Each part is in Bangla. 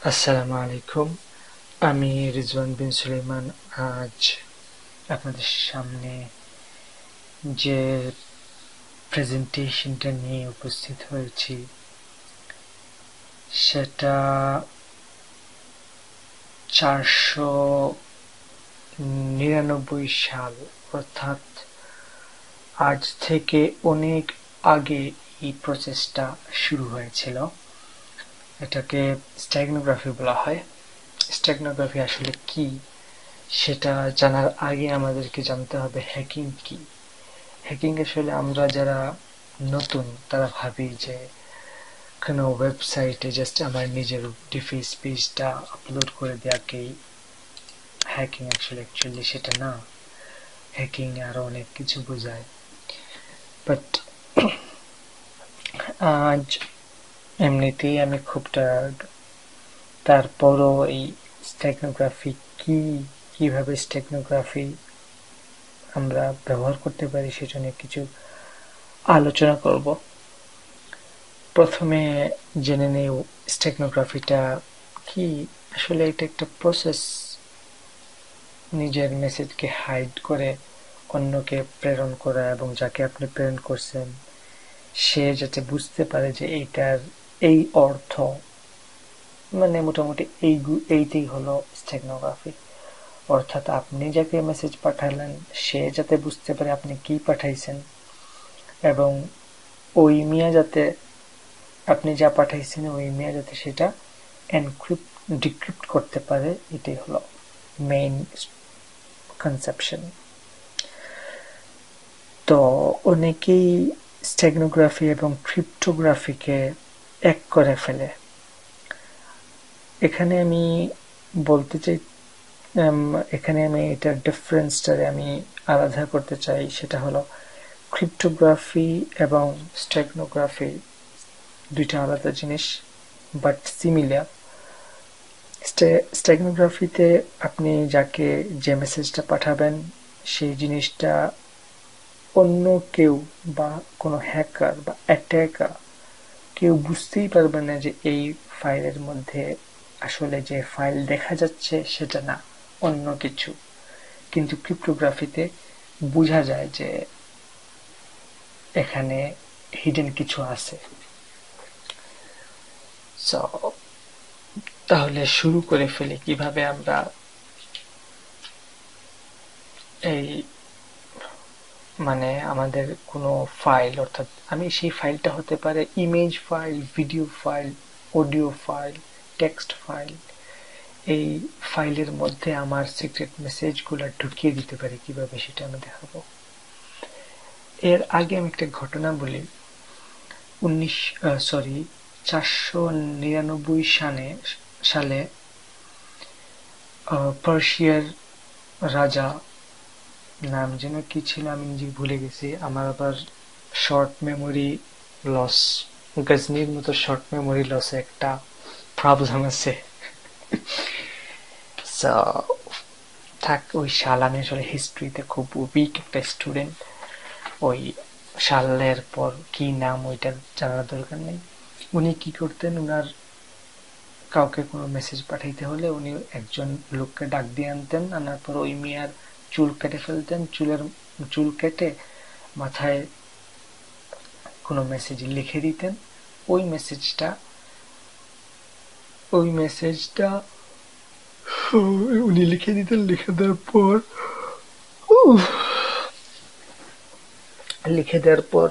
আসসালামু আলাইকুম। আমি রিজওয়ান বিন সুলাইমান আজ আপনাদের সামনে যে প্রেজেন্টেশনটা নিয়ে উপস্থিত হয়েছি সেটা 499 সাল, অর্থাৎ আজ থেকে অনেক আগে এই প্রসেসটা শুরু হয়েছিল। এটাকে স্টেগনোগ্রাফি বলা হয়। স্টেগনোগ্রাফি আসলে কি সেটা জানার আগে আমাদেরকে জানতে হবে হ্যাকিং কি। হ্যাকিং আসলে আমরা যারা নতুন তারা ভাবি যে কোনো ওয়েবসাইটে জাস্ট আমার নিজের ডিফেস পেজটা আপলোড করে দেওয়াকেই হ্যাকিং। অ্যাকচুয়ালি সেটা না। হ্যাকিং আরো অনেক কিছু বোঝায়। বাট আজ এমনিতেই আমি খুব টায়ার্ড, তারপরও এই স্টেগনোগ্রাফি কি, কিভাবে স্টেগনোগ্রাফি আমরা ব্যবহার করতে পারি সেটা নিয়ে কিছু আলোচনা করব। প্রথমে জেনে নেই স্টেগনোগ্রাফিটা কি। আসলে এটা একটা প্রসেস, নিজের মেসেজকে হাইড করে অন্যকে প্রেরণ করা এবং যাকে আপনি প্রেরণ করছেন সে যাতে বুঝতে পারে যে এইটার এই অর্থ, মানে মোটামুটি এইটাই হলো স্টেগনোগ্রাফি। অর্থাৎ আপনি যাকে মেসেজ পাঠালেন সে যাতে বুঝতে পারে আপনি কি পাঠাইছেন এবং ওই মিয়া যাতে আপনি যা পাঠাইছেন ওই মিয়া যাতে সেটা এনক্রিপ্ট ডিক্রিপ্ট করতে পারে, এটাই হলো মেইন কনসেপশন। তো অনেকেই স্টেগনোগ্রাফি এবং ক্রিপ্টোগ্রাফিকে এক করে ফেলে। এখানে আমি বলতে চাই, এখানে আমি এটার ডিফারেন্সটারে আমি আলাদা করতে চাই। সেটা হলো ক্রিপ্টোগ্রাফি এবং স্টেগনোগ্রাফি দুইটা আলাদা জিনিস, বাট সিমিলার। স্টেগনোগ্রাফিতে আপনি যাকে যে মেসেজটা পাঠাবেন সেই জিনিসটা অন্য কেউ বা কোনো হ্যাকার বা অ্যাটাকার কেউ বুঝতেই পারবে না যে এই ফাইলের মধ্যে আসলে যে ফাইল দেখা যাচ্ছে সেটা না, অন্য কিছু। কিন্তু ক্রিপ্টোগ্রাফিতে বোঝা যায় যে এখানে হিডেন কিছু আছে। সো তাহলে শুরু করে ফেলি কিভাবে আমরা এই মানে আমাদের কোনো ফাইল, অর্থাৎ আমি সেই ফাইলটা হতে পারে image file, video file, audio file, text file, এই ফাইলের মধ্যে আমার সিক্রেট মেসেজগুলো ঢুকিয়ে দিতে পারি কিভাবে সেটা আমি দেখাবো। এর আগে আমি একটা ঘটনা বলি। 499 সালে পার্সিয়ার রাজা, নাম যেন কি ছিল আমি নিজে ভুলে গেছি, আমার আবার শর্ট মেমোরি লস, গজনির মতো শর্ট মেমোরি লসে একটা প্রবলেম আছে। থাক ওই সাল, আমি আসলে হিস্ট্রিতে খুব উইক একটা স্টুডেন্ট, ওই সালের পর কি নাম ওইটা জানার দরকার নেই। উনি কি করতেন, উনার কাউকে কোনো মেসেজ পাঠাইতে হলে উনি একজন লোককে ডাক দিয়ে আনতেন, আনার পর ওই মিয়ার চুল কেটে ফেলতেন, চুল কেটে মাথায় কোনো মেসেজ লিখে দিতেন। ওই মেসেজটা উনি লিখে দিতেন। লিখে দেওয়ার পর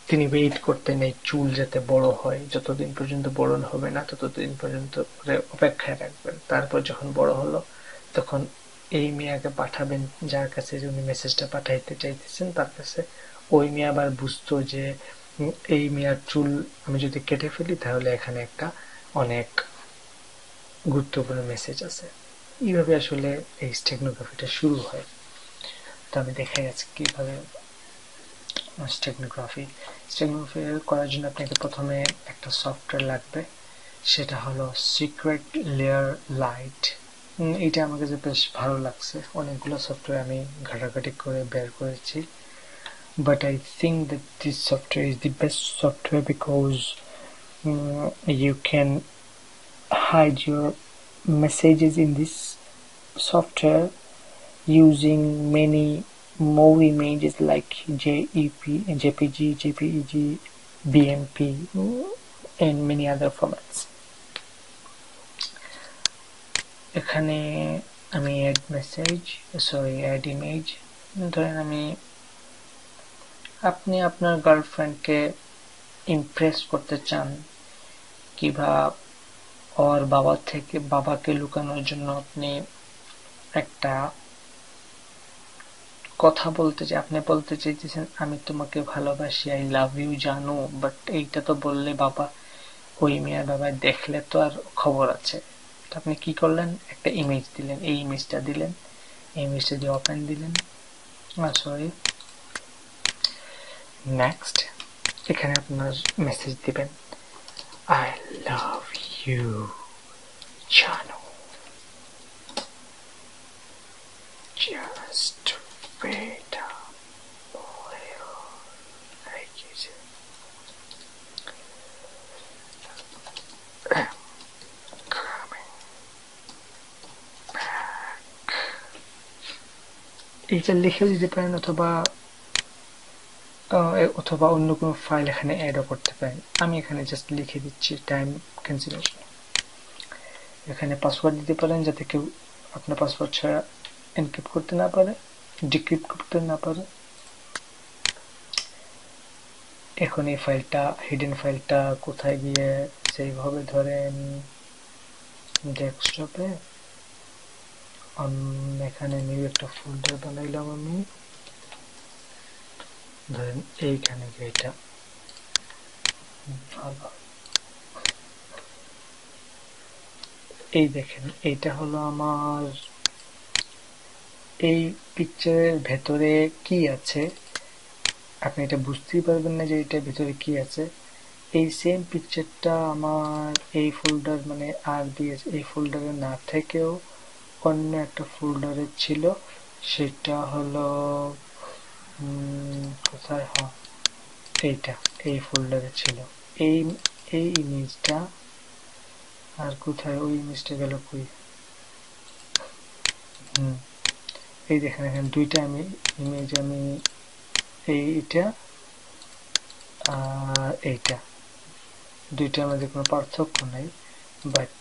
তিনি ওয়েট করতেন এই চুল যাতে বড় হয়, যতদিন পর্যন্ত বড় হবে না ততদিন পর্যন্ত অপেক্ষায় রাখবেন। তারপর যখন বড় হলো তখন এই মিয়াকে পাঠাবেন যার কাছে উনি মেসেজটা পাঠাইতে চাইতেছেন তার কাছে। ওই মিয়া আবার বুঝতো যে এই মিয়ার চুল আমি যদি কেটে ফেলি তাহলে এখানে একটা অনেক গুরুত্বপূর্ণ মেসেজ আছে। এইভাবে আসলে এই স্টেগনোগ্রাফিটা শুরু হয়। তো আমি দেখাই আজকে কিভাবে স্টেগনোগ্রাফি করার জন্য আপনাকে প্রথমে একটা সফটওয়্যার লাগবে, সেটা হলো সিক্রেট লেয়ার লাইট। এটা আমার কাছে বেশ ভালো লাগছে, অনেকগুলো সফটওয়্যার আমি ঘাটাঘাটি করে বের করেছি, but I think that this software is the best software because you can hide your messages in this software using many more images like JEP, JPG, JPEG, BMP, and many other formats. এখানে আমি add message, add image, ধরেন আপনি আপনার গার্লফ্রেন্ডকে ইমপ্রেস করতে চান কিংবা ওর বাবাকে লুকানোর জন্য আপনি একটা কথা আপনি বলতে চাইতেছেন আমি তোমাকে ভালোবাসি, আই লাভ ইউ জানো, বাট এইটা তো বললে বাবা, ওই মেয়ের বাবা দেখলে তো আর খবর আছে। তো আপনি কি করলেন, একটা ইমেজ দিলেন, এই ইমেজটা দিলেন, এই ইমেজটা দিয়ে ওপেন দিলেন, সরি নেক্সট, এখানে আপনার মেসেজ দিবেন, আই লাভ ইউ জানো, just wait a little, like you said. I'm coming back. এটা লিখেও দিতে পারেন অথবা অন্য কোনো ফাইল এখানে অ্যাডও করতে পারেন। আমি এখানে জাস্ট লিখে দিচ্ছি টাইম ক্যান্সেলেশন। এখানে পাসওয়ার্ড দিতে পারেন যাতে কেউ আপনার পাসওয়ার্ড ছাড়া এনক্রিপ্ট করতে না পারে, ডিক্রিপ্ট করতে না পারে। এখন এই ফাইলটা, হিডেন ফাইলটা কোথায় গিয়ে সেভ হবে, ধরেন ডেস্কটপে। এখানে নিউ একটা ফোল্ডার বানাইলাম আমি, ধরেন এইখানে গিয়ে এটা ভালো, এই দেখেন এইটা হলো আমার, এই পিকচারের ভেতরে কি আছে আপনি এটা বুঝতেই পারবেন না যে এটার ভেতরে কি আছে। এই সেম পিকচারটা আমার এই ফোল্ডার RDS এই ফোল্ডারে না থেকেও অন্য একটা ফোল্ডারে ছিল, সেটা হলো কোথায়, এইটা এই ফোল্ডারে ছিল এই এই ইমেজটা। আর কোথায় ওই ইমেজটা গেল, কই, এই দেখেন এখানে দুইটা ইমেজ, আমি এইটা আর এইটা, দুইটার মধ্যে কোনো পার্থক্য নাই, বাট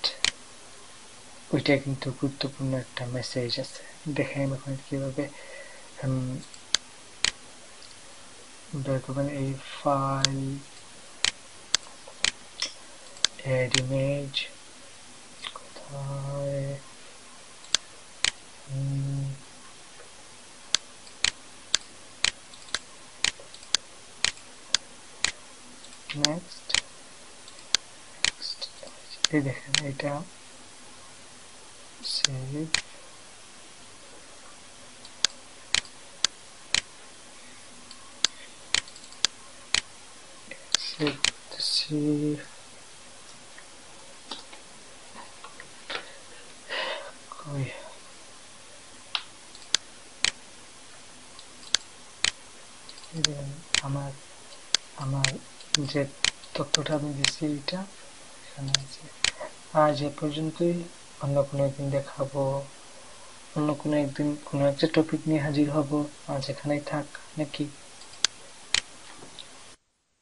ওইটা কিন্তু গুরুত্বপূর্ণ একটা মেসেজ আছে। দেখেন এখন কিভাবে বের করবেন, এই ফাইল, এড ইমেজ, কোথায়, নেক্সট, এই দেখেন এটা সেভ, সেভ করতেছি। আমার যে তথ্যটা আমি দিচ্ছি এটা এখানে আছে। আজ এ পর্যন্তই, অন্য কোনো একদিন দেখাবো, অন্য কোনো একদিন কোনো একটা টপিক নিয়ে হাজির হব। আজ এখানেই থাক নাকি?